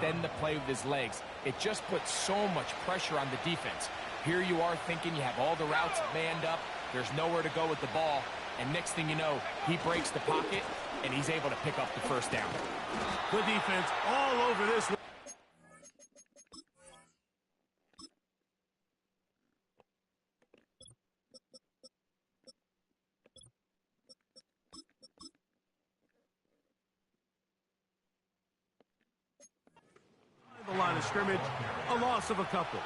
extend the play with his legs. It just puts so much pressure on the defense. Here you are thinking you have all the routes manned up, there's nowhere to go with the ball, and next thing you know, he breaks the pocket, and he's able to pick up the first down. The defense all over this one. The line of scrimmage, a loss of a couple.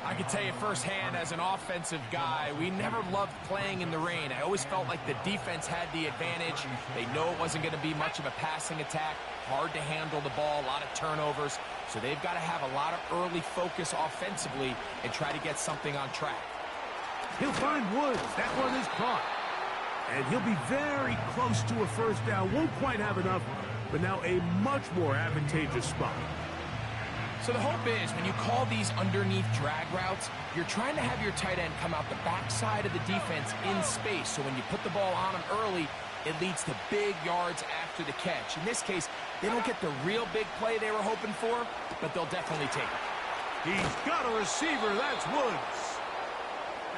I can tell you firsthand, as an offensive guy, we never loved playing in the rain. I always felt like the defense had the advantage. They know it wasn't going to be much of a passing attack, hard to handle the ball, a lot of turnovers. So they've got to have a lot of early focus offensively and try to get something on track. He'll find Woods. That one is caught. And he'll be very close to a first down. Won't quite have enough, but now a much more advantageous spot. So the hope is when you call these underneath drag routes, you're trying to have your tight end come out the backside of the defense in space. So when you put the ball on him early, it leads to big yards after the catch. In this case, they don't get the real big play they were hoping for, but they'll definitely take it. He's got a receiver. That's Woods.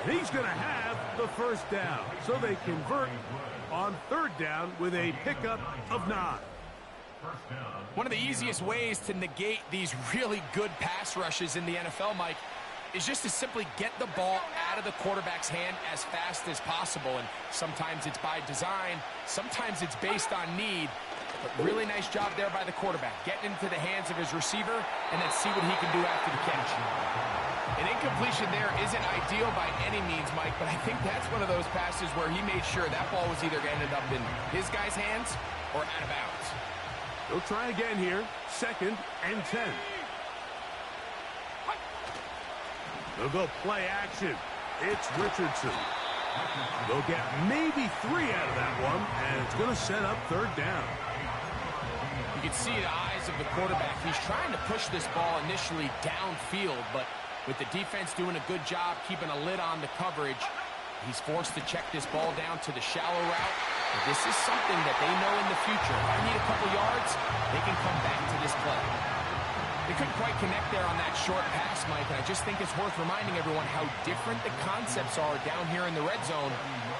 And he's going to have the first down. So they convert on third down with a pickup of 9. One of the easiest ways to negate these really good pass rushes in the NFL, Mike, is just to simply get the ball out of the quarterback's hand as fast as possible. And sometimes it's by design, sometimes it's based on need. But really nice job there by the quarterback, getting into the hands of his receiver and then see what he can do after the catch. An incompletion there isn't ideal by any means, Mike, but I think that's one of those passes where he made sure that ball was either going to end up in his guy's hands or out of bounds. They'll try again here. 2nd and 10. They'll go play action. It's Richardson. They'll get maybe 3 out of that one, and it's going to set up third down. You can see the eyes of the quarterback. He's trying to push this ball initially downfield, but with the defense doing a good job keeping a lid on the coverage, he's forced to check this ball down to the shallow route. But this is something that they know in the future. If I need a couple yards, they can come back to this play. They couldn't quite connect there on that short pass, Mike, and I just think it's worth reminding everyone how different the concepts are down here in the red zone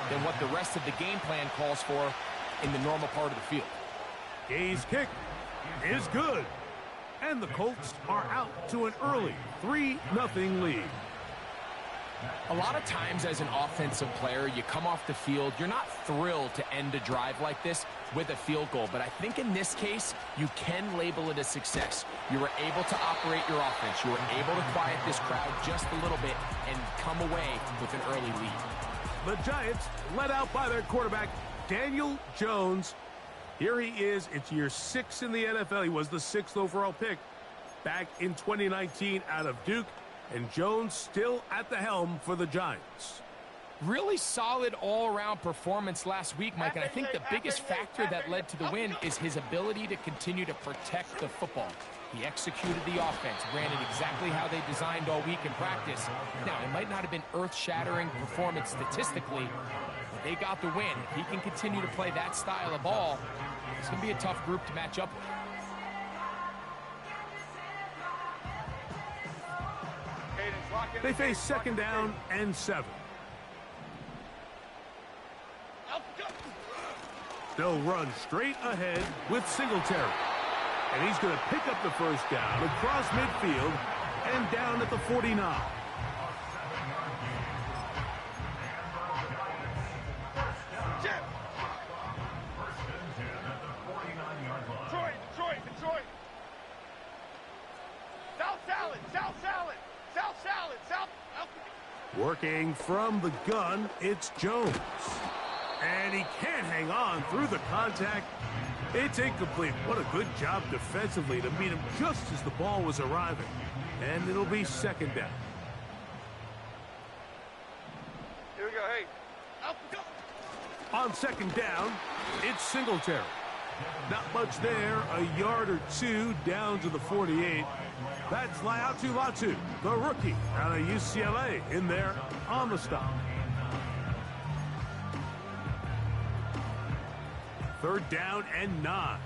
than what the rest of the game plan calls for in the normal part of the field. Gay's kick is good. And the Colts are out to an early 3-0 lead. A lot of times as an offensive player, you come off the field, you're not thrilled to end a drive like this with a field goal. But I think in this case, you can label it a success. You were able to operate your offense. You were able to quiet this crowd just a little bit and come away with an early lead. The Giants led out by their quarterback, Daniel Jones. Here he is. It's year 6 in the NFL. He was the 6th overall pick back in 2019 out of Duke. And Jones still at the helm for the Giants. Really solid all-around performance last week, Mike, and I think the biggest factor that led to the win is his ability to continue to protect the football. He executed the offense, ran it exactly how they designed all week in practice. Now, it might not have been earth-shattering performance statistically, but they got the win. If he can continue to play that style of ball, it's going to be a tough group to match up with. They face 2nd down and 7. They'll run straight ahead with Singletary. And he's going to pick up the first down across midfield and down at the 49. Detroit. South salad. Working from the gun, it's Jones. And he can't hang on through the contact. It's incomplete. What a good job defensively to meet him just as the ball was arriving. And it'll be 2nd down. Here we go, hey. On 2nd down, it's Singletary. Not much there, a yard or 2 down to the 48. That's Laiatu Latu, the rookie out of UCLA, in there on the stop. 3rd down and 9.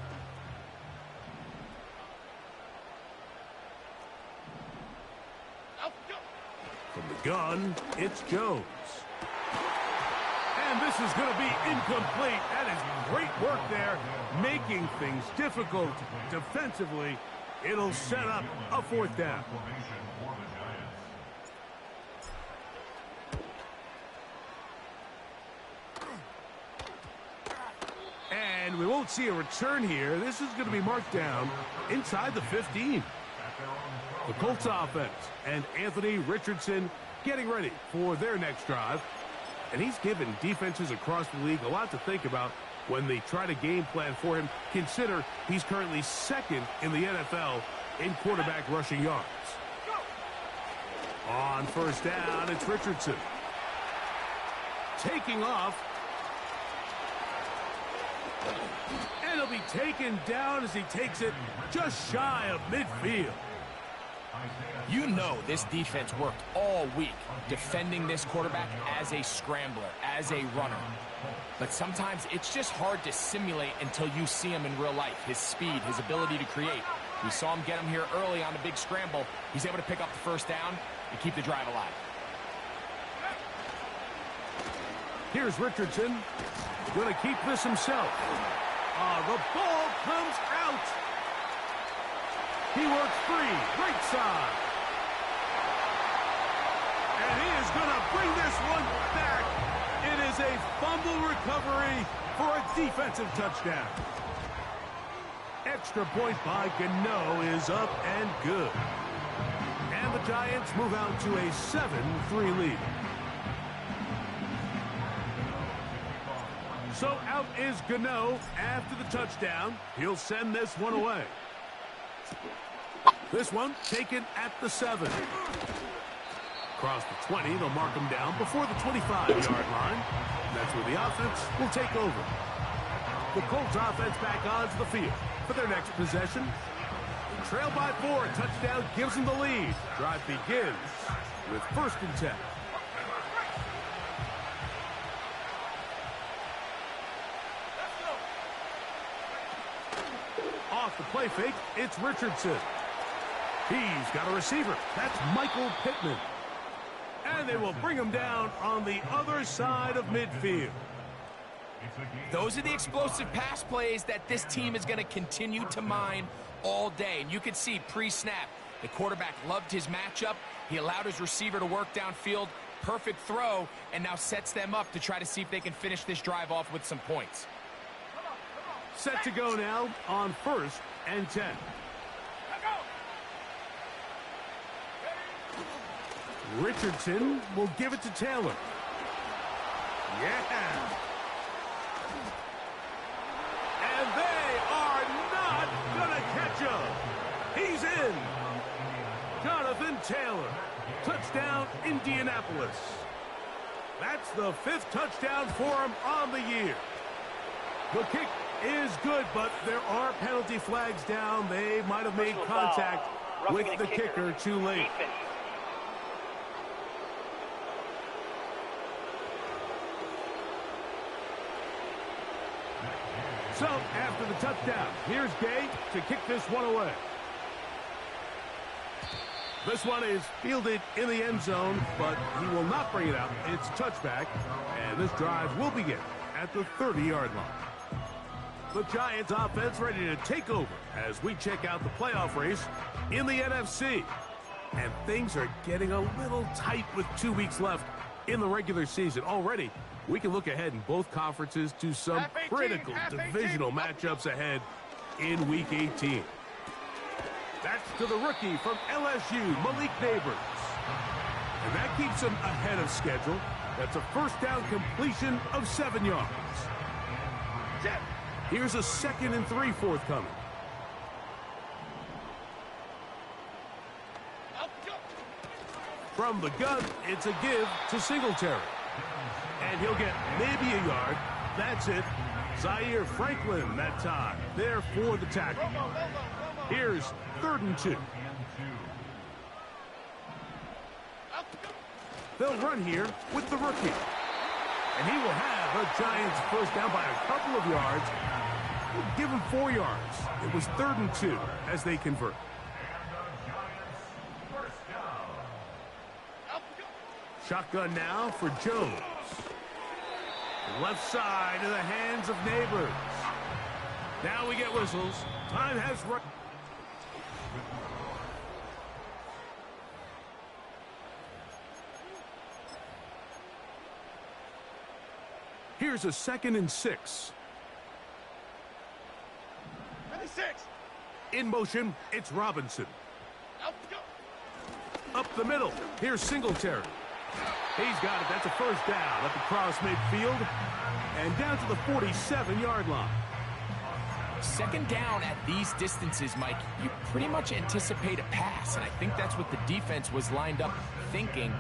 gun, it's Jones. And this is going to be incomplete. That is great work there, making things difficult defensively. It'll set up a fourth down. And we won't see a return here. This is going to be marked down inside the 15. The Colts offense and Anthony Richardson getting ready for their next drive. And he's given defenses across the league a lot to think about when they try to game plan for him. Consider he's currently second in the NFL in quarterback rushing yards. On first down, it's Richardson. Taking off. And he'll be taken down as he takes it just shy of midfield. You know this defense worked all week defending this quarterback as a scrambler, as a runner. But sometimes it's just hard to simulate until you see him in real life. His speed, his ability to create. We saw him get him here early on the big scramble. He's able to pick up the first down and keep the drive alive. Here's Richardson. Going to keep this himself. The ball comes out. He works free. Great side. And he is going to bring this one back. It is a fumble recovery for a defensive touchdown. Extra point by Gano is up and good. And the Giants move out to a 7-3 lead. So out is Gano after the touchdown. He'll send this one away. This one taken at the 7. Across the 20, they'll mark him down before the 25-yard line. That's where the offense will take over. The Colts offense back onto the field for their next possession. Trail by 4, touchdown gives them the lead. Drive begins with 1st and 10. Off the play fake, it's Richardson. He's got a receiver. That's Michael Pittman. And they will bring him down on the other side of midfield. Those are the explosive pass plays that this team is going to continue to mine all day. And you can see pre-snap, the quarterback loved his matchup. He allowed his receiver to work downfield. Perfect throw, and now sets them up to try to see if they can finish this drive off with some points. Set to go now on 1st and 10. Richardson will give it to Taylor. Yeah. And they are not going to catch him. He's in. Jonathan Taylor. Touchdown, Indianapolis. That's the 5th touchdown for him on the year. The kick is good, but there are penalty flags down. They might have made contact with the kicker too late. So, after the touchdown, here's Gay to kick this one away. This one is fielded in the end zone, but he will not bring it out. It's touchback, and this drive will begin at the 30-yard line. The Giants offense ready to take over as we check out the playoff race in the NFC. And things are getting a little tight with 2 weeks left in the regular season. Already, we can look ahead in both conferences to some critical divisional matchups ahead in Week 18. That's to the rookie from LSU, Malik Nabers. And that keeps him ahead of schedule. That's a first down completion of 7 yards. Here's a 2nd and 3 forthcoming. From the gun, it's a give to Singletary. And he'll get maybe a yard. That's it. Zaire Franklin that time. There for the tackle. Here's 3rd and 2. They'll run here with the rookie. And he will have a Giants first down by a couple of yards. We'll give him 4 yards. It was 3rd and 2 as they convert. Shotgun now for Jones. Left side to the hands of Neighbors. Now we get whistles. Time has run. Here's a 2nd and 6. 26. In motion, it's Robinson. Out, go. Up the middle. Here's Singletary. He's got it. That's a first down at the cross midfield. And down to the 47-yard line. 2nd down at these distances, Mike, you pretty much anticipate a pass, and I think that's what the defense was lined up thinking.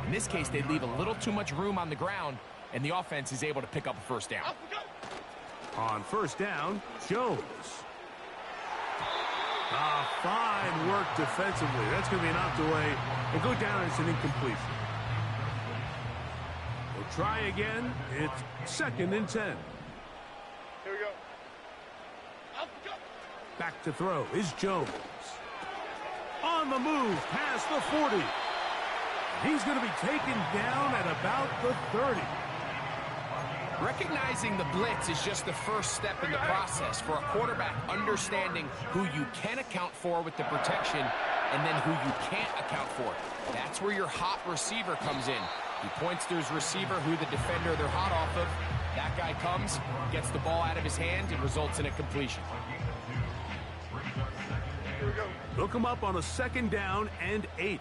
In this case, they leave a little too much room on the ground, and the offense is able to pick up a first down. Out, go. On first down, Jones. Fine work defensively. That's going to be knocked away and go down as an incompletion. We'll try again. It's 2nd and 10. Here we go. Out, go. Back to throw is Jones. On the move past the 40. He's going to be taken down at about the 30. Recognizing the blitz is just the first step in the process for a quarterback understanding who you can account for with the protection and then who you can't account for. That's where your hot receiver comes in. He points to his receiver who the defender they're hot off of. That guy comes, gets the ball out of his hand, and results in a completion. Here we go. Look him up on a 2nd down and 8.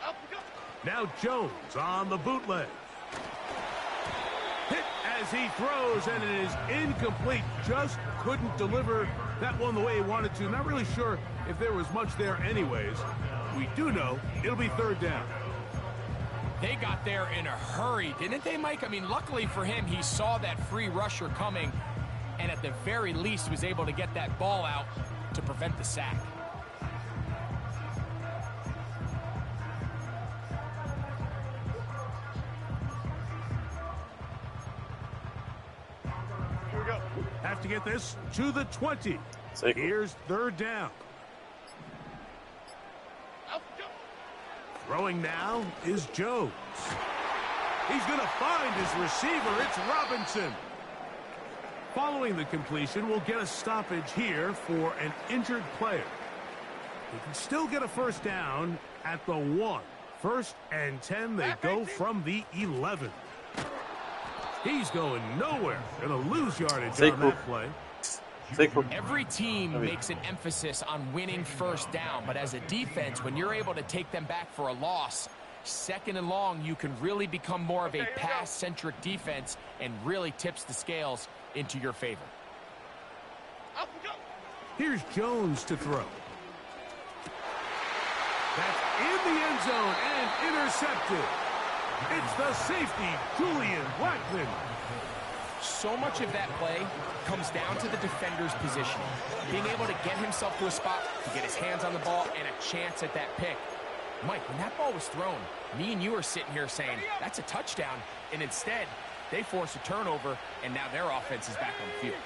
Out, go. Now Jones on the bootleg. Hit as he throws, and it is incomplete. Just couldn't deliver that one the way he wanted to. Not really sure if there was much there anyways. We do know it'll be 3rd down. They got there in a hurry, didn't they, Mike? I mean, luckily for him, he saw that free rusher coming, and at the very least was able to get that ball out to prevent the sack. Here we go. Have to get this to the 20. Here's 3rd down. Out, go. Throwing now is Jones. He's going to find his receiver. It's Robinson. Following the completion, we'll get a stoppage here for an injured player. He can still get a first down at the 1. 1st and 10, they go from the 11. He's going nowhere. Going to lose yardage on that play. Every team makes an emphasis on winning first down, but as a defense, when you're able to take them back for a loss, 2nd and long, you can really become more of a pass-centric defense and really tips the scales into your favor. Out, go. Here's Jones to throw. That's in the end zone and intercepted. It's the safety, Julian Blackmon. So much of that play comes down to the defender's position. Being able to get himself to a spot, to get his hands on the ball, and a chance at that pick. Mike, when that ball was thrown, me and you are sitting here saying, that's a touchdown. And instead, they force a turnover, and now their offense is back on the field.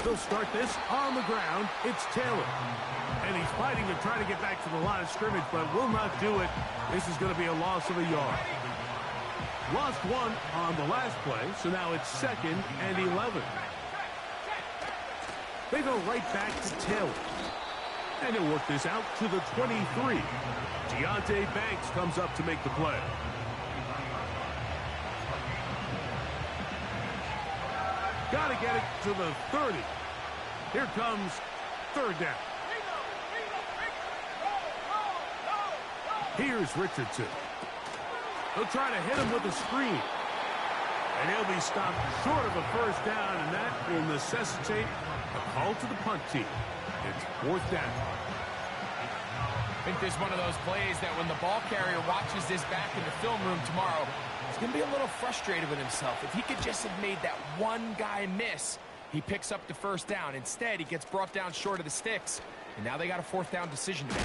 They'll start this on the ground. It's Taylor. And he's fighting to try to get back to the line of scrimmage, but will not do it. This is going to be a loss of a yard. Lost 1 on the last play, so now it's 2nd and 11. They go right back to Taylor. And he'll work this out to the 23. Deonte Banks comes up to make the play. Got to get it to the 30. Here comes 3rd down. Here's Richardson. He'll try to hit him with a screen. And he'll be stopped short of a first down, and that will necessitate a call to the punt team. It's 4th down. I think this is one of those plays that when the ball carrier watches this back in the film room tomorrow, he's going to be a little frustrated with himself. If he could just have made that one guy miss, he picks up the first down. Instead, he gets brought down short of the sticks, and now they got a 4th down decision to make.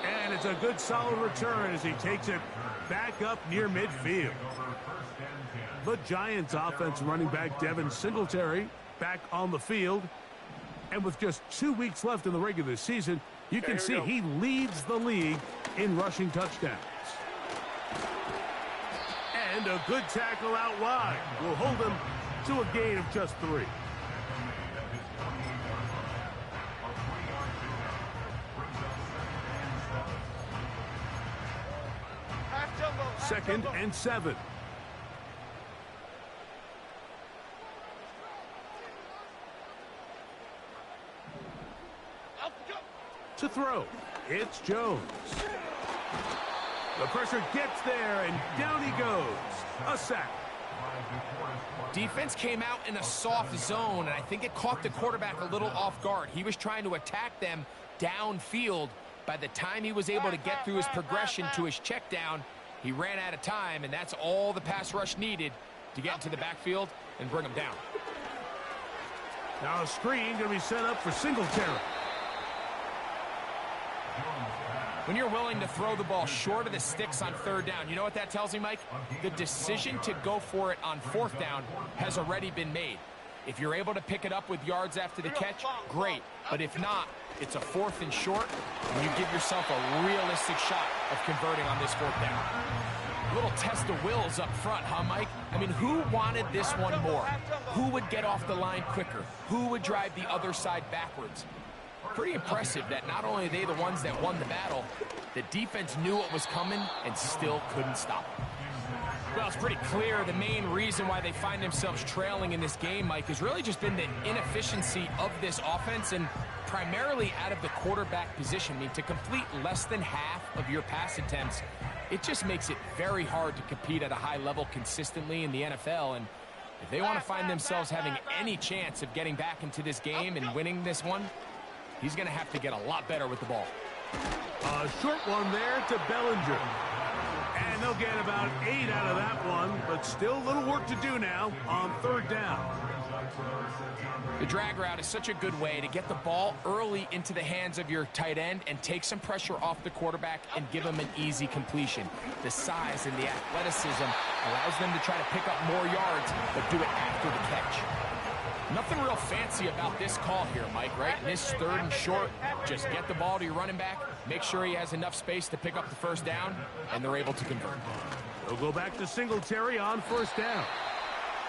And it's a good solid return as he takes it back up near midfield. The Giants offense running back Devin Singletary back on the field. And with just 2 weeks left in the regular season, you can see he leads the league in rushing touchdowns. And a good tackle out wide will hold him to a gain of just 3. Second and 7. To throw, it's Jones. The pressure gets there, and down he goes. A sack. Defense came out in a soft zone, and I think it caught the quarterback a little off guard. He was trying to attack them downfield. By the time he was able to get through his progression to his check down, he ran out of time, and that's all the pass rush needed to get into the backfield and bring him down. Now a screen going to be set up for Singletary. When you're willing to throw the ball short of the sticks on 3rd down, you know what that tells me, Mike? The decision to go for it on 4th down has already been made. If you're able to pick it up with yards after the catch, great. But if not, it's a 4th and short, and you give yourself a realistic shot of converting on this 4th down. A little test of wills up front, huh, Mike? I mean, who wanted this one more? Who would get off the line quicker? Who would drive the other side backwards? Pretty impressive that not only are they the ones that won the battle, the defense knew what was coming and still couldn't stop it. Well, it's pretty clear the main reason why they find themselves trailing in this game, Mike, has really just been the inefficiency of this offense and primarily out of the quarterback position. I mean, to complete less than half of your pass attempts, it just makes it very hard to compete at a high level consistently in the NFL. And if they want to find themselves having any chance of getting back into this game and winning this one, he's going to have to get a lot better with the ball. A short one there to Bellinger. And they'll get about 8 out of that one, but still a little work to do now on 3rd down. The drag route is such a good way to get the ball early into the hands of your tight end and take some pressure off the quarterback and give him an easy completion. The size and the athleticism allows them to try to pick up more yards, but do it after the catch. Nothing real fancy about this call here, Mike, right? In this 3rd and short, just get the ball to your running back, make sure he has enough space to pick up the 1st down, and they're able to convert. They'll go back to Singletary on 1st down.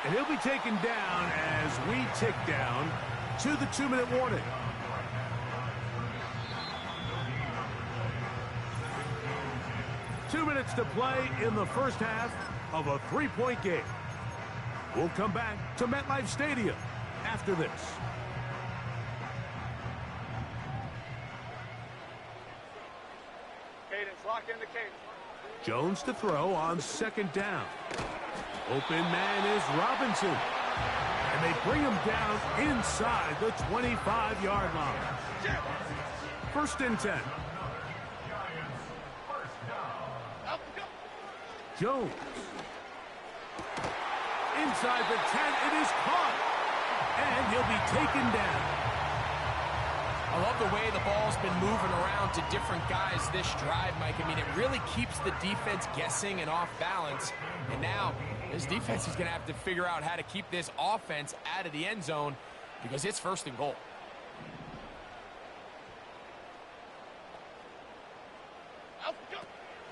And he'll be taken down as we tick down to the 2-minute warning. Two minutes to play in the first half of a 3-point game. We'll come back to MetLife Stadium after this. Cadence, lock in the cadence. Jones to throw on 2nd down. Open man is Robinson. And they bring him down inside the 25-yard line. 1st and 10. Jones. Inside the 10, it is caught. And he'll be taken down. I love the way the ball's been moving around to different guys this drive, Mike. I mean, it really keeps the defense guessing and off balance. And now, this defense is going to have to figure out how to keep this offense out of the end zone because it's 1st and goal.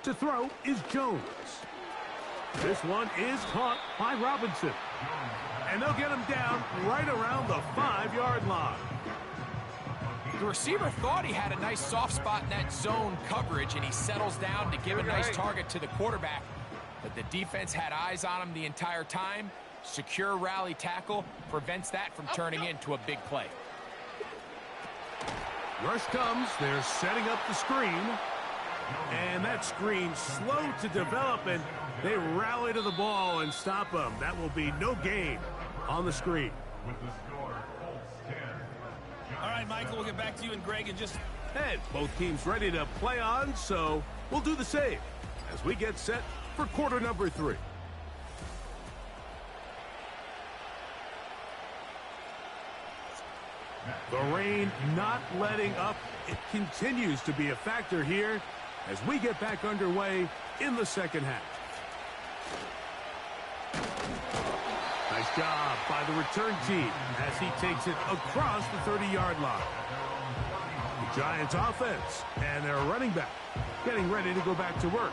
To throw is Jones. This one is caught by Robinson. And they'll get him down right around the 5-yard line. The receiver thought he had a nice soft spot in that zone coverage, and he settles down to give a nice target to the quarterback. But the defense had eyes on him the entire time. Secure rally tackle prevents that from turning into a big play. Rush comes. They're setting up the screen. And that screen slow to develop, and they rally to the ball and stop him. That will be no gain on the screen. All right, Michael, we'll get back to you and Greg in just... And both teams ready to play on, so we'll do the same as we get set for quarter number 3. The rain not letting up. It continues to be a factor here as we get back underway in the second half. Nice Nice job by the return team as he takes it across the 30-yard line. The Giants offense and their running back getting ready to go back to work.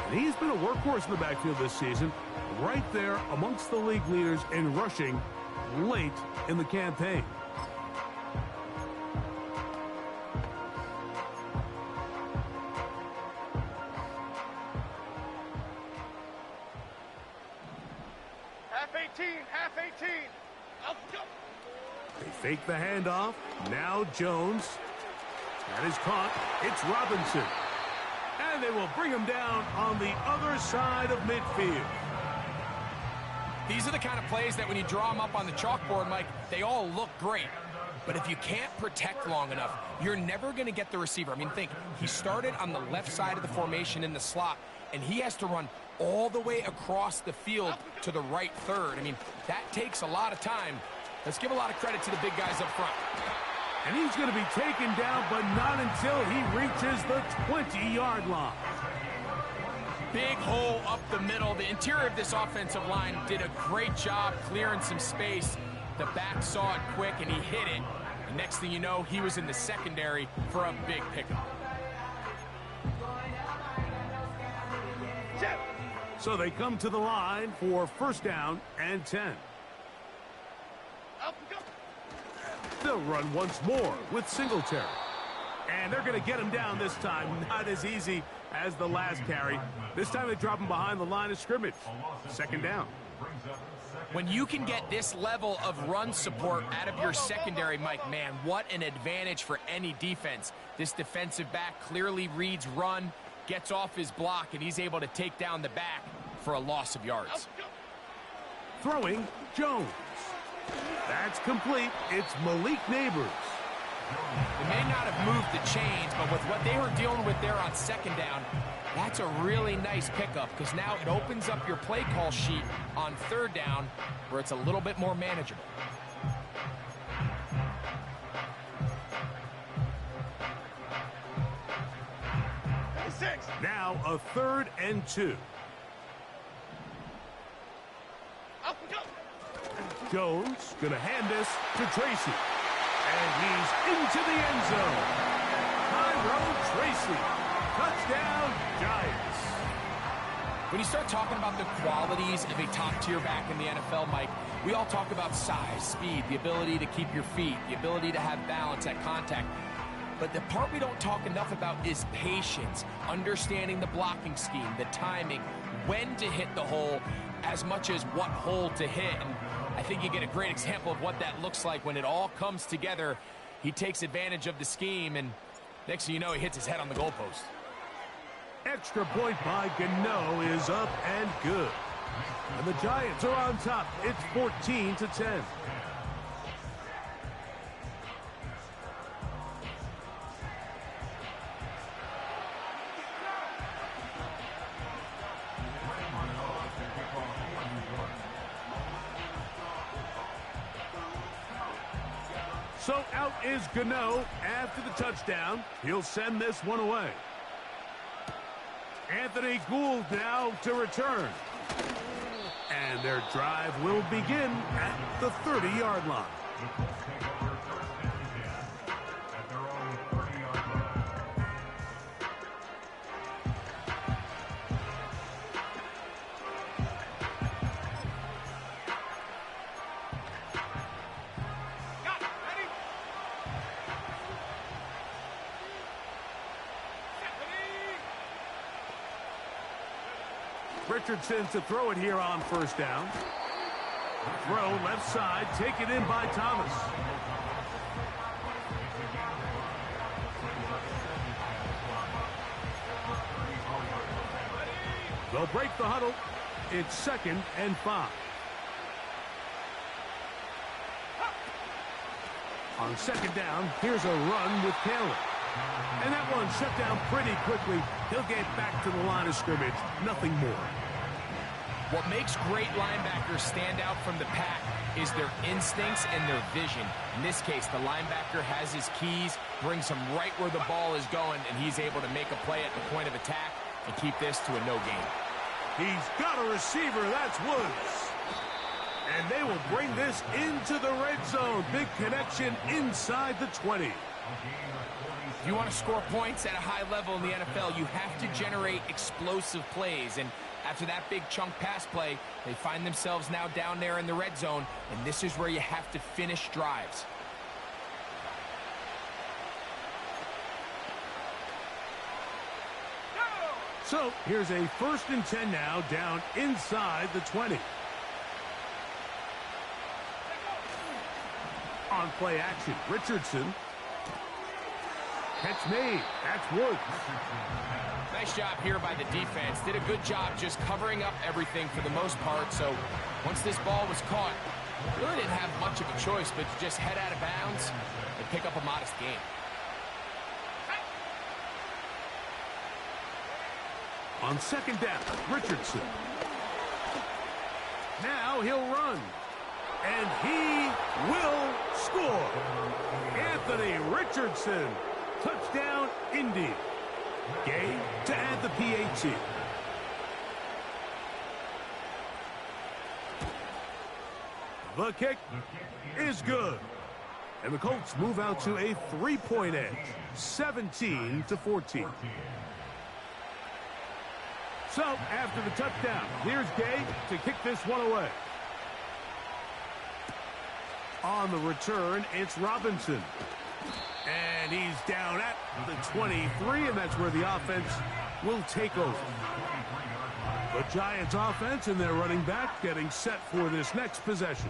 And he's been a workhorse in the backfield this season, right there amongst the league leaders in rushing late in the campaign. Half 18. Up, go. They fake the handoff. Now Jones. That is caught. It's Robinson. And they will bring him down on the other side of midfield. These are the kind of plays that when you draw them up on the chalkboard, Mike, they all look great. But if you can't protect long enough, you're never going to get the receiver. I mean, think, he started on the left side of the formation in the slot, and he has to run all the way across the field to the right third. I mean, that takes a lot of time. Let's give a lot of credit to the big guys up front. And he's going to be taken down, but not until he reaches the 20-yard line. Big hole up the middle. The interior of this offensive line did a great job clearing some space. The back saw it quick, and he hit it. And next thing you know, he was in the secondary for a big pickup. So they come to the line for first down and 10. Up, go. They'll run once more with Singletary. And they're going to get him down this time. Not as easy as the last carry. This time they drop him behind the line of scrimmage. Second down. When you can get this level of run support out of your secondary, Mike, man, what an advantage for any defense. This defensive back clearly reads run, gets off his block, and he's able to take down the back for a loss of yards. Throwing, Jones. That's complete. It's Malik Neighbors. They may not have moved the chains, but with what they were dealing with there on second down, that's a really nice pickup because now it opens up your play call sheet on third down where it's a little bit more manageable. Now a 3rd and 2. Up, go. Jones going to hand this to Tracy. And he's into the end zone. Tyrone Tracy. Touchdown, Giants. When you start talking about the qualities of a top-tier back in the NFL, Mike, we all talk about size, speed, the ability to keep your feet, the ability to have balance at contact. But the part we don't talk enough about is patience, understanding the blocking scheme, the timing, when to hit the hole, as much as what hole to hit. And I think you get a great example of what that looks like when it all comes together. He takes advantage of the scheme, and next thing you know, he hits his head on the goalpost. Extra point by Gano is up and good. And the Giants are on top. It's 14-10. So out is Gano after the touchdown. He'll send this one away. Anthony Gould now to return. And their drive will begin at the 30-yard line. Richardson to throw it here on first down. Throw left side, taken in by Thomas. They'll break the huddle. It's 2nd and 5. On second down, here's a run with Taylor. And that one shut down pretty quickly. He'll get back to the line of scrimmage. Nothing more. What makes great linebackers stand out from the pack is their instincts and their vision. In this case, the linebacker has his keys, brings him right where the ball is going, and he's able to make a play at the point of attack and keep this to a no gain. He's got a receiver. That's Woods. And they will bring this into the red zone. Big connection inside the 20. If you want to score points at a high level in the NFL, you have to generate explosive plays. And after that big chunk pass play, they find themselves now down there in the red zone. And this is where you have to finish drives. So here's a 1st and 10 now, down inside the 20. On play action, Richardson. Catch made. That's Woods. Nice job here by the defense. Did a good job just covering up everything for the most part. So once this ball was caught, really didn't have much of a choice but to just head out of bounds and pick up a modest gain. On 2nd down, Richardson. Now he'll run. And he will score. Anthony Richardson. Touchdown, Indy. Gay to add the PAT. The kick is good. And the Colts move out to a 3-point edge, 17-14. So, after the touchdown, here's Gay to kick this one away. On the return, it's Robinson. And he's down at the 23, and that's where the offense will take over. The Giants offense and their running back getting set for this next possession.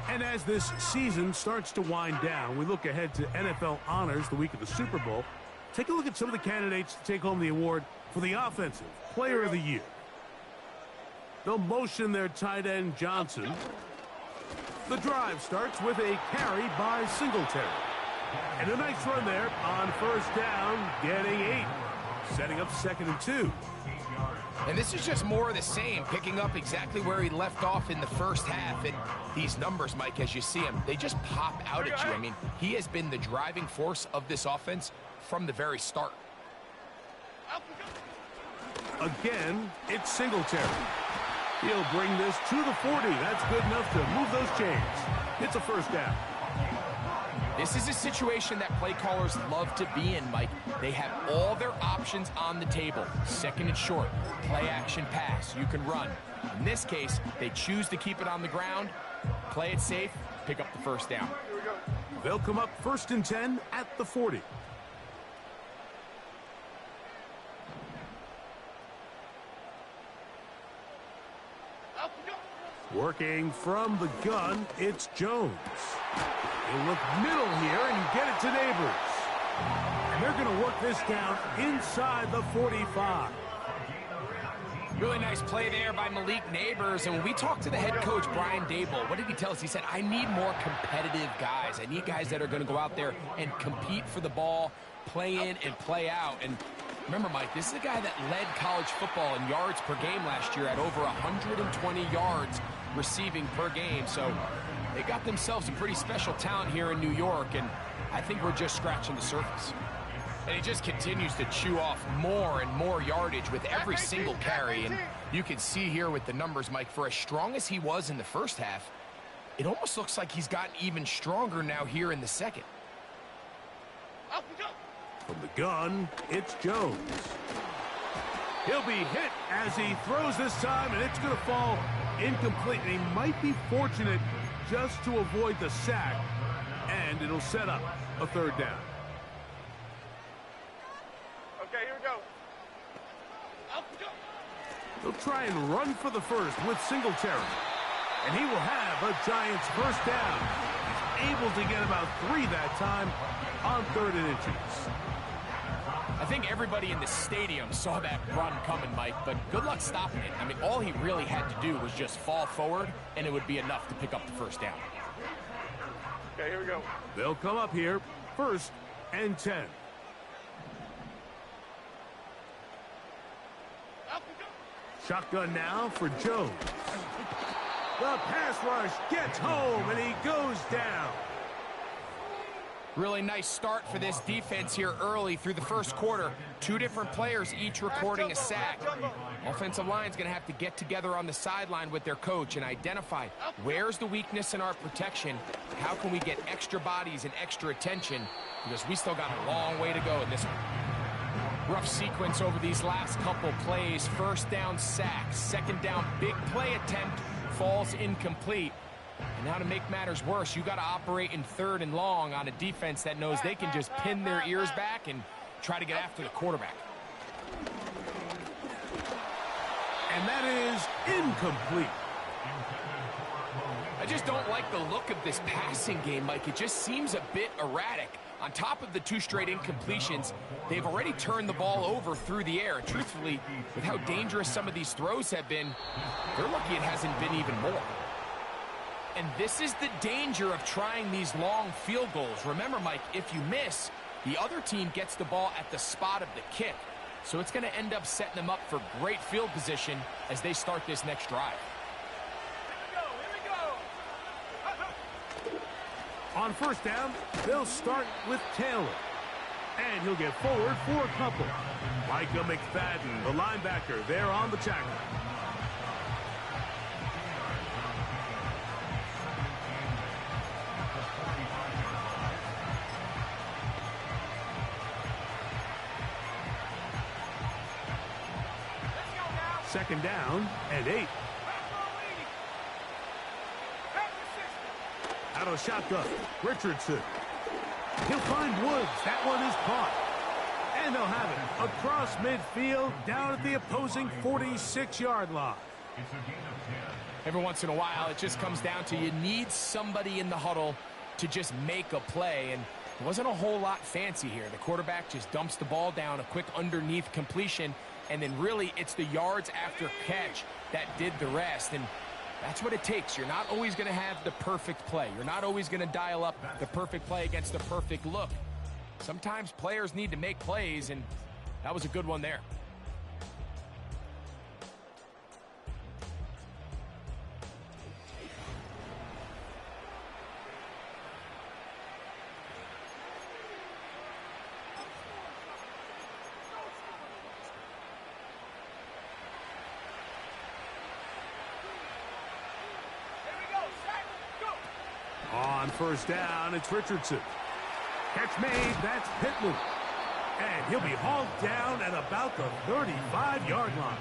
And as this season starts to wind down, we look ahead to NFL honors the week of the Super Bowl. Take a look at some of the candidates to take home the award for the Offensive Player of the Year. They'll motion their tight end Johnson. The drive starts with a carry by Singletary. And a nice run there on 1st down, getting 8. Setting up 2nd and 2. And this is just more of the same, picking up exactly where he left off in the first half. And these numbers, Mike, as you see him, they just pop out at you. I mean, he has been the driving force of this offense from the very start. Again, it's Singletary. He'll bring this to the 40. That's good enough to move those chains. It's a 1st down. This is a situation that play callers love to be in, Mike. They have all their options on the table. 2nd and short, play action pass, you can run. In this case, they choose to keep it on the ground, play it safe, pick up the 1st down. They'll come up 1st and 10 at the 40. Working from the gun, it's Jones. He'll look middle here, and you get it to Neighbors. And they're going to work this down inside the 45. Really nice play there by Malik Neighbors. And when we talked to the head coach, Brian Daboll, what did he tell us? He said, I need more competitive guys. I need guys that are going to go out there and compete for the ball, play in and play out. And remember, Mike, this is a guy that led college football in yards per game last year at over 120 yards receiving per game. So they got themselves a pretty special talent here in New York, and I think we're just scratching the surface. And he just continues to chew off more and more yardage with every single carry. And you can see here with the numbers, Mike, for as strong as he was in the first half, it almost looks like he's gotten even stronger now here in the second. From the gun, it's Jones. He'll be hit as he throws this time, and it's going to fall incomplete. And he might be fortunate just to avoid the sack, and it'll set up a 3rd down. Okay, here we go. They'll try and run for the 1st with Singletary. And he will have a Giants 1st down. He's able to get about 3 that time on 3rd and inches. I think everybody in the stadium saw that run coming, Mike, but good luck stopping it. I mean, all he really had to do was just fall forward, and it would be enough to pick up the 1st down. Okay, here we go. They'll come up here, 1st and 10. Shotgun now for Jones. The pass rush gets home, and he goes down. Really nice start for this defense here early through the first quarter. Two different players each recording a sack. Offensive line's going to have to get together on the sideline with their coach and identify where's the weakness in our protection, how can we get extra bodies and extra attention, because we still got a long way to go in this one. Rough sequence over these last couple plays. First down sack, second down big play attempt, falls incomplete. And now to make matters worse, you got to operate in third and long on a defense that knows they can just pin their ears back and try to get after the quarterback. And that is incomplete. I just don't like the look of this passing game, Mike. It just seems a bit erratic. On top of the two straight incompletions, they've already turned the ball over through the air. And truthfully, with how dangerous some of these throws have been, they're lucky it hasn't been even more. And this is the danger of trying these long field goals. Remember, Mike, if you miss, the other team gets the ball at the spot of the kick. So it's going to end up setting them up for great field position as they start this next drive. On first down, they'll start with Taylor. And he'll get forward for a couple. Micah McFadden, the linebacker, there on the tackle. Second down and 8. Out of the shotgun, Richardson. He'll find Woods. That one is caught. And they'll have it across midfield down at the opposing 46-yard line. Every once in a while, it just comes down to you need somebody in the huddle to just make a play. And it wasn't a whole lot fancy here. The quarterback just dumps the ball down, a quick underneath completion, and then really it's the yards after catch that did the rest. And that's what it takes. You're not always going to have the perfect play. You're not always going to dial up the perfect play against the perfect look. Sometimes players need to make plays, and that was a good one there. On first down, it's Richardson. Catch made, that's Pittman. And he'll be hauled down at about the 35-yard line.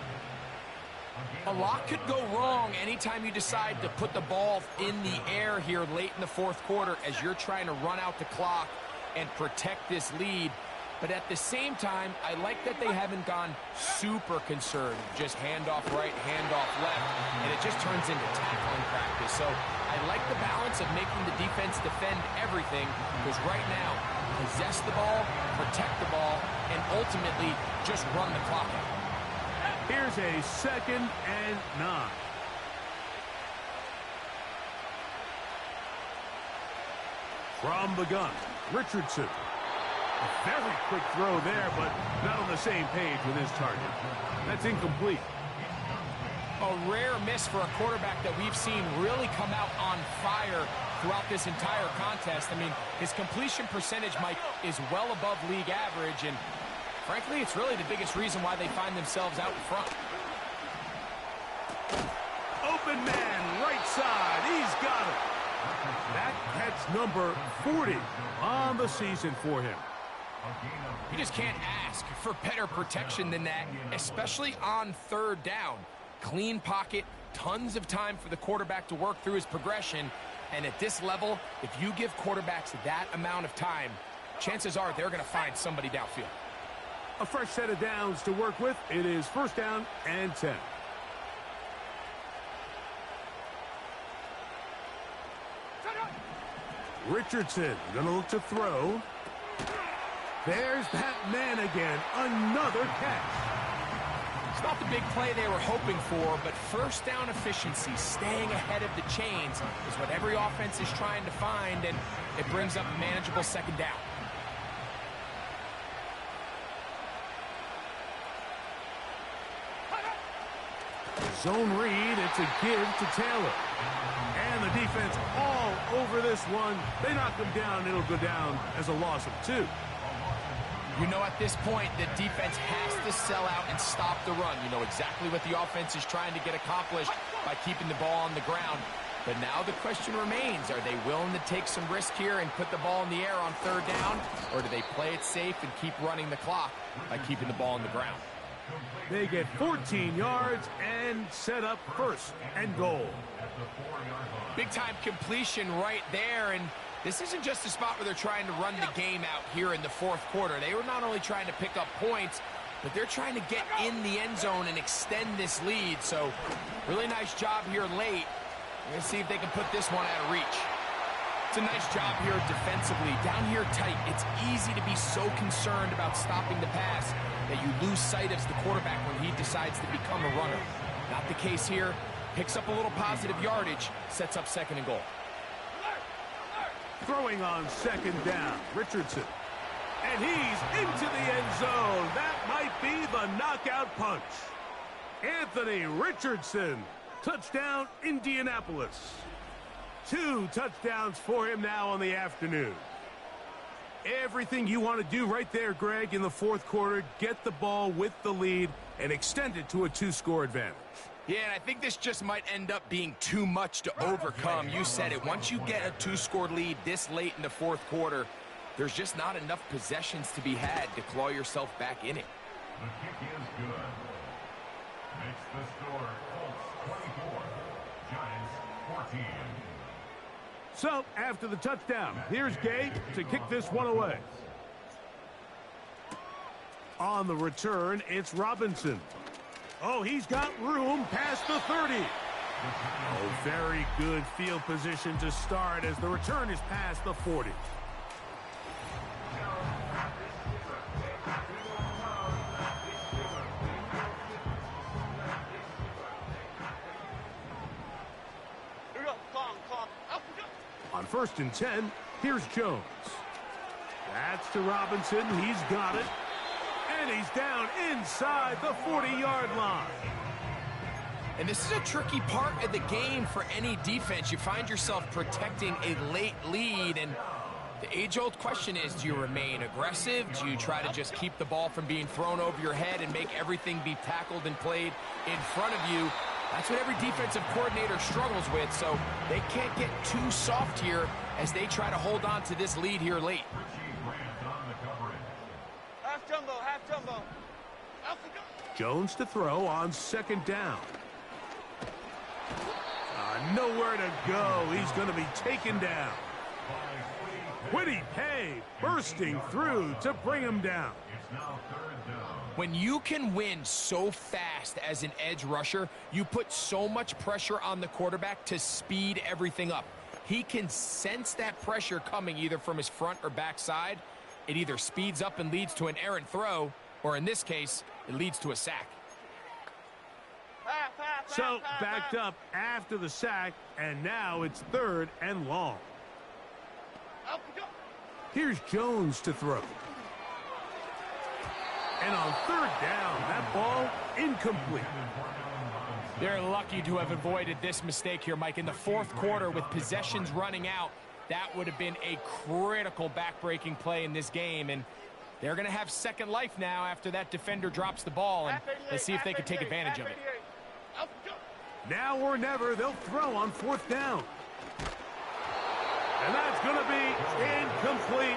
A lot could go wrong anytime you decide to put the ball in the air here late in the fourth quarter as you're trying to run out the clock and protect this lead. But at the same time, I like that they haven't gone super conservative. Just handoff right, handoff left, and it just turns into tackling practice. So I like the balance of making the defense defend everything, because right now, possess the ball, protect the ball, and ultimately just run the clock out. Here's a 2nd and 9. From the gun, Richardson. A very quick throw there, but not on the same page with his target. That's incomplete. A rare miss for a quarterback that we've seen really come out on fire throughout this entire contest. I mean, his completion percentage, Mike, is well above league average, and frankly, it's really the biggest reason why they find themselves out in front. Open man, right side. He's got it. That catch number 40 on the season for him. You just can't ask for better protection than that, especially on third down. Clean pocket, tons of time for the quarterback to work through his progression. And at this level, if you give quarterbacks that amount of time, chances are they're going to find somebody downfield. A fresh set of downs to work with. It is first down and 10. Richardson going to look to throw. There's that man again. Another catch. It's not the big play they were hoping for, but first down efficiency, staying ahead of the chains, is what every offense is trying to find, and it brings up a manageable second down. Zone read, it's a give to Taylor. And the defense all over this one. They knock him down. It'll go down as a loss of 2. You know, at this point, the defense has to sell out and stop the run. You know exactly what the offense is trying to get accomplished by keeping the ball on the ground. But now the question remains, are they willing to take some risk here and put the ball in the air on 3rd down? Or do they play it safe and keep running the clock by keeping the ball on the ground? They get 14 yards and set up 1st and goal. Big-time completion right there, and this isn't just a spot where they're trying to run the game out here in the 4th quarter. They were not only trying to pick up points, but they're trying to get in the end zone and extend this lead. So, really nice job here late. We're going to see if they can put this one out of reach. It's a nice job here defensively. Down here tight, it's easy to be so concerned about stopping the pass that you lose sight of the quarterback when he decides to become a runner. Not the case here. Picks up a little positive yardage, sets up 2nd and goal. Throwing on 2nd down, Richardson. And he's into the end zone. That might be the knockout punch. Anthony Richardson. Touchdown, Indianapolis. 2 touchdowns for him now on the afternoon. Everything you want to do right there, Greg, in the 4th quarter. Get the ball with the lead and extend it to a 2-score advantage. Yeah, and I think this just might end up being too much to overcome. You said it. Once you get a 2-score lead this late in the 4th quarter, there's just not enough possessions to be had to claw yourself back in it. The kick is good. Makes the score Colts 24, Giants 14. So, after the touchdown, here's Gay to kick this one away. On the return, it's Robinson. Oh, he's got room past the 30. Oh, very good field position to start as the return is past the 40. On 1st and 10, here's Jones. That's to Robinson. He's got it. And he's down inside the 40-yard line. And this is a tricky part of the game for any defense. You find yourself protecting a late lead, and the age-old question is, do you remain aggressive? Do you try to just keep the ball from being thrown over your head and make everything be tackled and played in front of you? That's what every defensive coordinator struggles with, so they can't get too soft here as they try to hold on to this lead here late. Half jumbo. Jones to throw on 2nd down. Nowhere to go. He's going to be taken down. Kwity Paye bursting through to bring him down. When you can win so fast as an edge rusher, you put so much pressure on the quarterback to speed everything up. He can sense that pressure coming either from his front or back side. It either speeds up and leads to an errant throw, or in this case, it leads to a sack. So, backed up after the sack, and now it's 3rd and long. Here's Jones to throw. And on 3rd down, that ball incomplete. They're lucky to have avoided this mistake here, Mike. In the 4th quarter, with possessions running out, that would have been a critical back-breaking play in this game. And they're going to have second life now after that defender drops the ball. And let's see if they can take advantage of it. Now or never, they'll throw on 4th down. And that's going to be incomplete.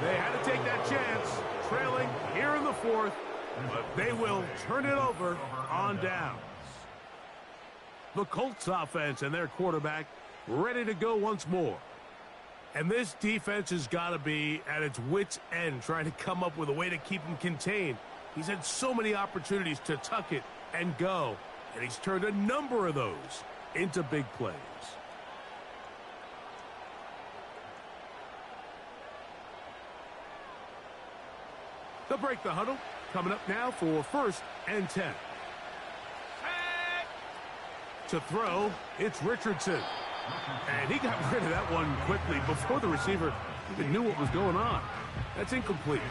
They had to take that chance, trailing here in the 4th, but they will turn it over on downs. The Colts offense and their quarterback ready to go once more. And this defense has got to be at its wits' end, trying to come up with a way to keep him contained. He's had so many opportunities to tuck it and go, and he's turned a number of those into big plays. They'll break the huddle. Coming up now for 1st and 10. To throw, it's Richardson. And he got rid of that one quickly before the receiver even knew what was going on. That's incomplete.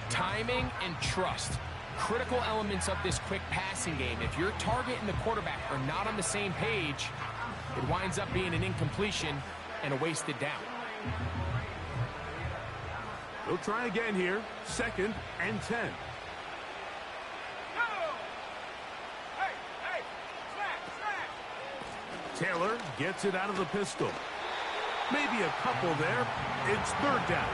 Timing and trust. Critical elements of this quick passing game. If your target and the quarterback are not on the same page, It winds up being an incompletion and a wasted down. He'll try again here. 2nd and 10. Taylor gets it out of the pistol. Maybe a couple there. It's 3rd down.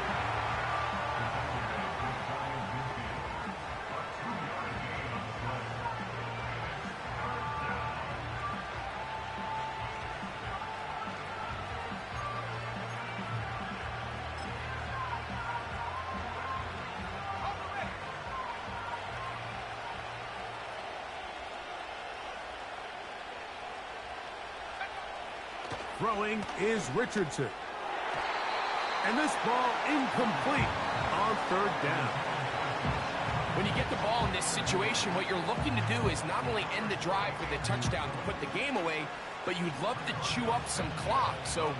Throwing is Richardson. And this ball incomplete on 3rd down. When you get the ball in this situation, what you're looking to do is not only end the drive with a touchdown to put the game away, but you'd love to chew up some clock. So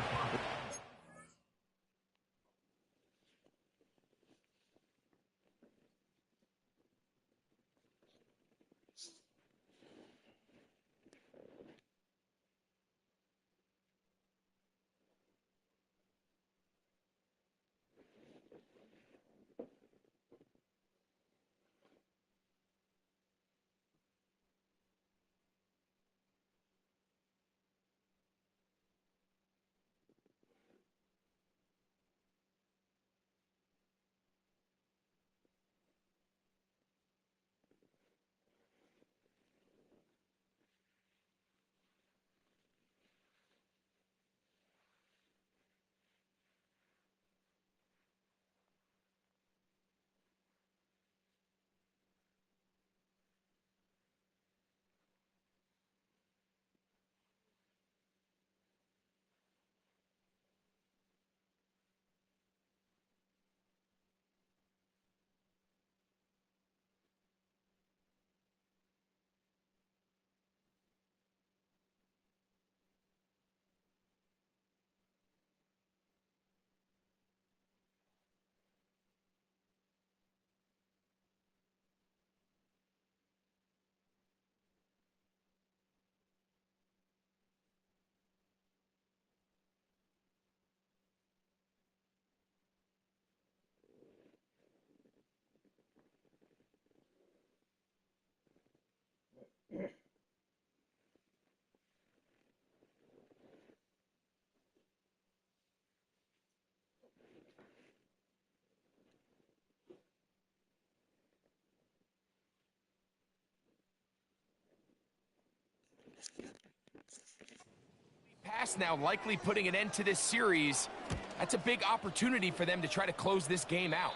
pass now likely putting an end to this series. That's a big opportunity for them to try to close this game out.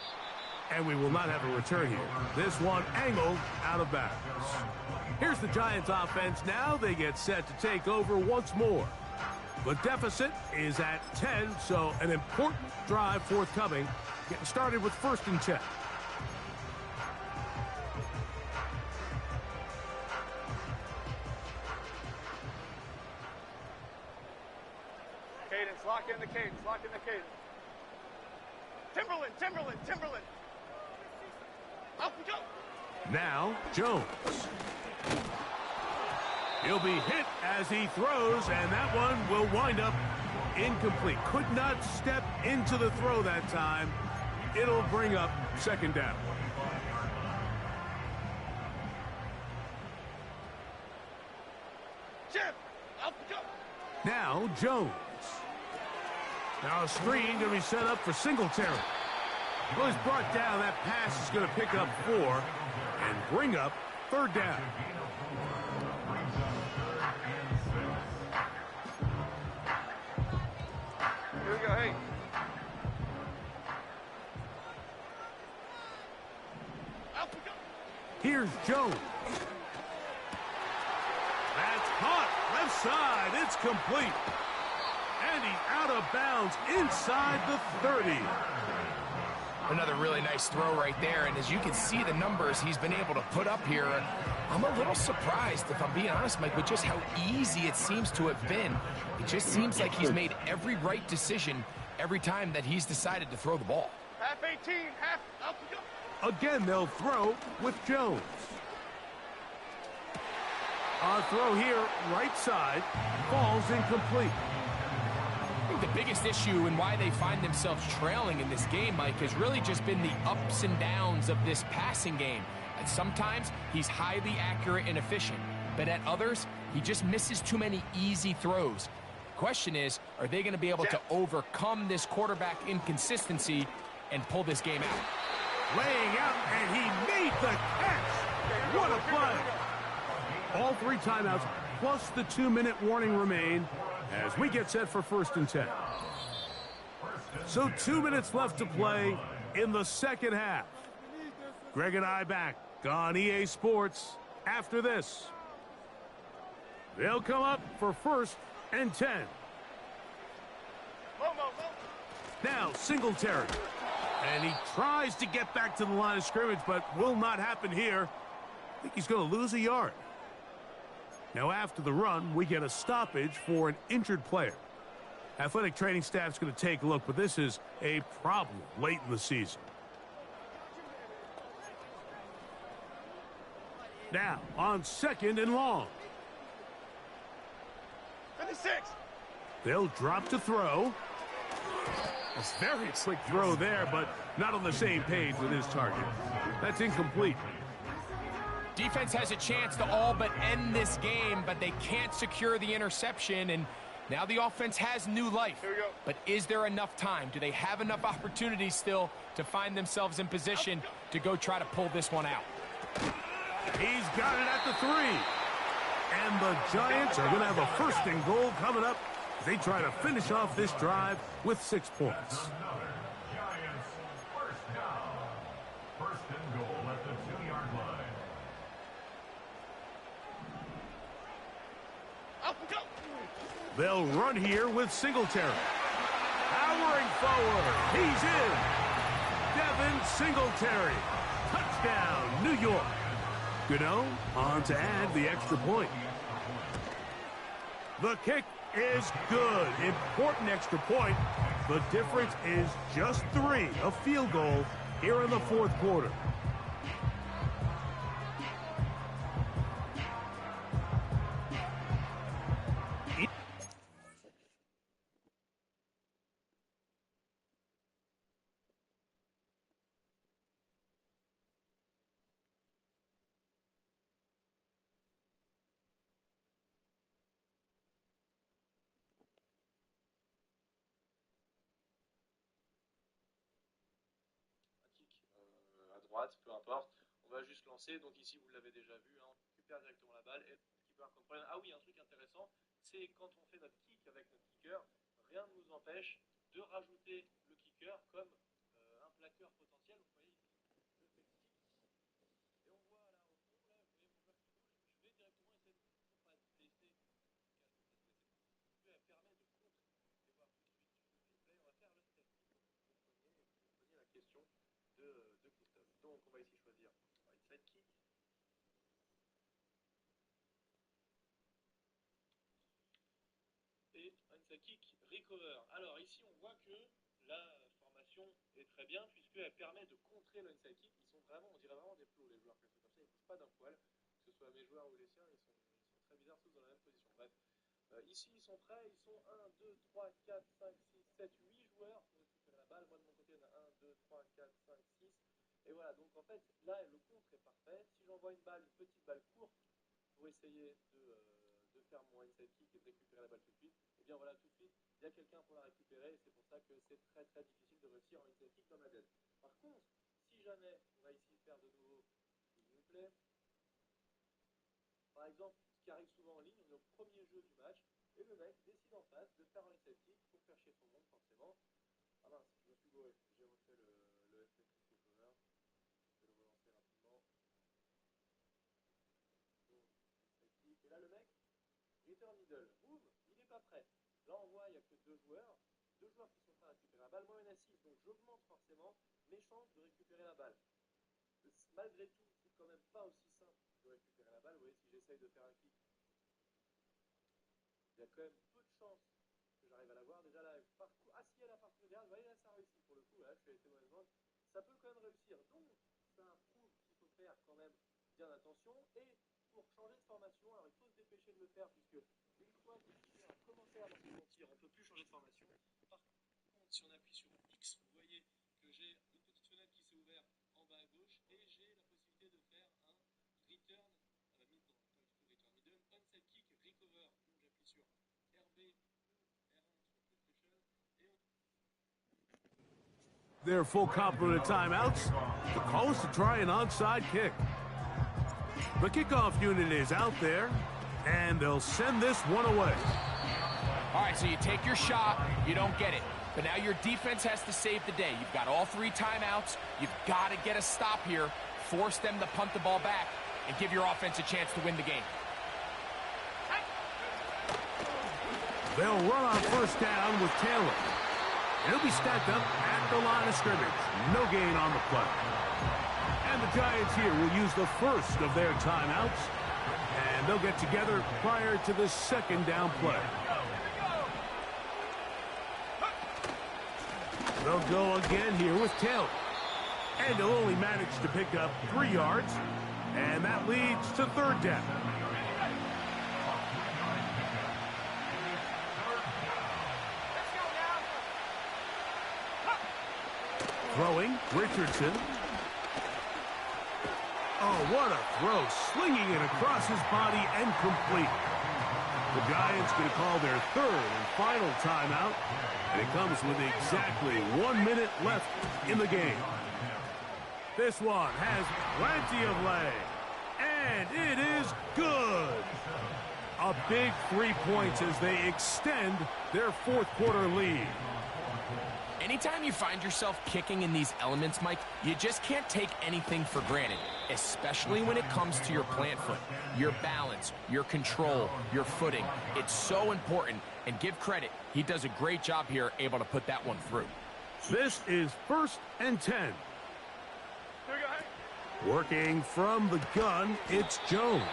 And we will not have a return here. This one angled out of bounds. Here's the Giants offense. Now they get set to take over once more. The deficit is at 10, so an important drive forthcoming. Getting started with 1st and 10. Cadence, lock in the cadence, lock in the cadence. Timberland, Timberland, Timberland. Up we go. Now, Jones. He'll be hit as he throws, and that one will wind up incomplete. Could not step into the throw that time. It'll bring up 2nd down. Chip, up we go. Now, Jones. Now a screen going to be set up for Singletary. Well, he's brought down. That pass is going to pick up 4 and bring up 3rd down. Here we go, hey. Up we go. Here's Jones. That's caught. Left side. It's complete. And he's out of bounds inside the 30. Another really nice throw right there, and as you can see the numbers he's been able to put up here, I'm a little surprised, if I'm being honest, Mike, with just how easy it seems to have been. It just seems like he's made every right decision every time that he's decided to throw the ball. Half 18, half, up we go. Again, they'll throw with Jones. A throw here, right side, falls incomplete. I think the biggest issue and why they find themselves trailing in this game, Mike, has really just been the ups and downs of this passing game. And sometimes he's highly accurate and efficient, but at others, he just misses too many easy throws. Question is, are they going to be able to overcome this quarterback inconsistency and pull this game out? Laying out, and he made the catch. What a play. All 3 timeouts, plus the 2-minute warning remain as we get set for 1st and 10. So 2 minutes left to play in the second half. Greg and I back on EA Sports after this. They'll come up for 1st and 10. Now Singletary. And he tries to get back to the line of scrimmage, but will not happen here. I think he's going to lose a yard. Now after the run, we get a stoppage for an injured player. Athletic training staff's going to take a look, but this is a problem late in the season. Now on 2nd and long. 56. They'll drop to throw. A very quick throw there, but not on the same page with his target. That's incomplete. Defense has a chance to all but end this game, but they can't secure the interception, and now the offense has new life. Here we go. But is there enough time? Do they have enough opportunities still to find themselves in position to go try to pull this one out? He's got it at the 3. And the Giants are going to have a 1st and goal coming up as they try to finish off this drive with 6 points. Giants first down. 1st and goal at the 2-yard line. Up we go. They'll run here with Singletary. Powering forward. He's in. Devin Singletary. Touchdown, New York. Gano on to add the extra point. The kick is good. Important extra point. The difference is just 3, a field goal here in the 4th quarter. À droite, peu importe. On va juste lancer. Donc ici, vous l'avez déjà vu, hein, on récupère directement la balle et le keeper contrôle. Ah oui, un truc intéressant, c'est quand on fait notre kick avec notre kicker, rien ne nous empêche de rajouter le kicker comme un plaqueur potentiel. Vous voyez ici, je fais le kick et on voit là au fond, là, vous voyez mon joueur qui bouge. Je vais directement essayer de ne pas se blesser. Elle permet de contrer. Et voir tout de suite sur le replay, on va faire le step kick. Vous comprenez la question de Christophe. Donc on va ici choisir un inside kick. Et un inside kick recover. Alors ici on voit que la formation est très bien puisqu'elle permet de contrer le inside kick. Ils sont vraiment, on dirait vraiment des plots les joueurs comme ça, ils ne bougent pas d'un poil. Que ce soit mes joueurs ou les siens, ils sont très bizarres tous dans la même position. Bref. Ici ils sont prêts, ils sont 1, 2, 3, 4, 5, 6, 7, 8 joueurs pour récupérer la balle. Moi de mon côté il y en a 1, 2, 3, 4, 5, 6. Et voilà, donc en fait là le contre est parfait. Si j'envoie une balle, une petite balle courte pour essayer de faire mon inside kick et de récupérer la balle tout de suite, et bien voilà tout de suite il y a quelqu'un pour la récupérer et c'est pour ça que c'est très très difficile de réussir en inside kick comme la dead. Par contre, si jamais on va ici faire de nouveau s'il vous plaît, par exemple, ce qui arrive souvent en ligne, on est au premier jeu du match et le mec décide en face de faire un inside kick pour faire chier son monde forcément. Ah mince, je me suis gouré, j'ai refait le FX recover. Je vais le relancer rapidement. Donc, inside kick. Et là le mec, return middle, boum, il n'est pas prêt. Là on voit il n'y a que 2 joueurs qui sont prêts à récupérer la balle. Moi il y en a 6, donc j'augmente forcément mes chances de récupérer la balle. Malgré tout, c'est quand même pas aussi simple de récupérer la balle. Vous voyez, si j'essaye de faire un kick, il y a quand même peu de chances que j'arrive à l'avoir. Déjà là, parcours. Ah si, elle a parcouru derrière, vous voyez là, ça réussit pour le coup. Là, je suis allé témoin. Ça peut quand même réussir. Donc, ça prouve qu'il faut faire quand même bien attention. Et pour changer de formation. Alors il faut se dépêcher de le faire puisque une fois que le a commencé à lancer son tir, on ne peut plus changer de formation. Par contre, si on appuie sur X, vous voyez que j'ai une petite fenêtre qui s'est ouverte en bas à gauche et j'ai la possibilité de faire un return, middle, onside kick, recover. Donc j'appuie sur RB ou R1 sur PlayStation et Their full complement of timeouts. The call is to try an onside kick. The kickoff unit is out there, and they'll send this one away. All right, so you take your shot, you don't get it. But now your defense has to save the day. You've got all 3 timeouts. You've got to get a stop here, force them to punt the ball back, and give your offense a chance to win the game. They'll run on first down with Taylor. He'll be stacked up at the line of scrimmage. No gain on the play. And the Giants here will use the first of their timeouts, and they'll get together prior to the second down play. They'll go again here with Taylor. And he'll only manage to pick up 3 yards, and that leads to third down. Throwing, Richardson. Oh, what a throw. Slinging it across his body and complete. The Giants going to call their third and final timeout, and it comes with exactly 1 minute left in the game. This one has plenty of leg, and it is good. A big 3 points as they extend their fourth quarter lead. Anytime you find yourself kicking in these elements, Mike, you just can't take anything for granted, especially when it comes to your plant foot, your balance, your control, your footing. It's so important, and give credit, he does a great job here able to put that one through. This is 1st and 10. Here we go. Hey. Working from the gun, it's Jones.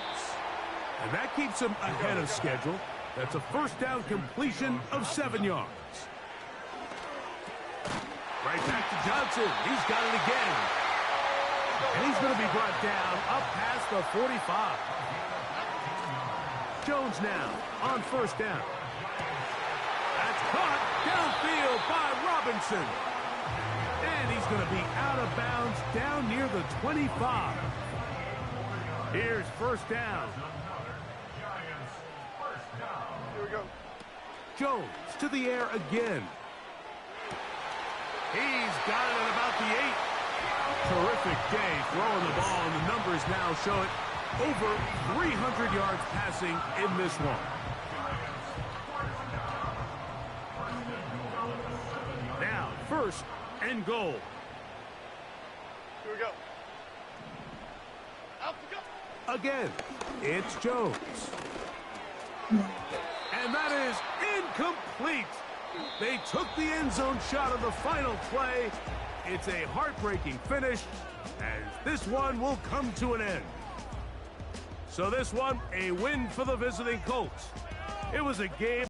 And that keeps him ahead of schedule. That's a first down completion of 7 yards. Right back to Johnson. He's got it again. And he's going to be brought down up past the 45. Jones now on first down. That's caught downfield by Robinson. And he's going to be out of bounds down near the 25. Here's first down. Here we go. Jones to the air again. He's got it at about the 8. Terrific day throwing the ball, and the numbers now show it. Over 300 yards passing in this one. Now, 1st and goal. Here we go. Out we go. Again, it's Jones. And that is incomplete. They took the end zone shot of the final play. It's a heartbreaking finish, as this one will come to an end. So this one, a win for the visiting Colts. It was a game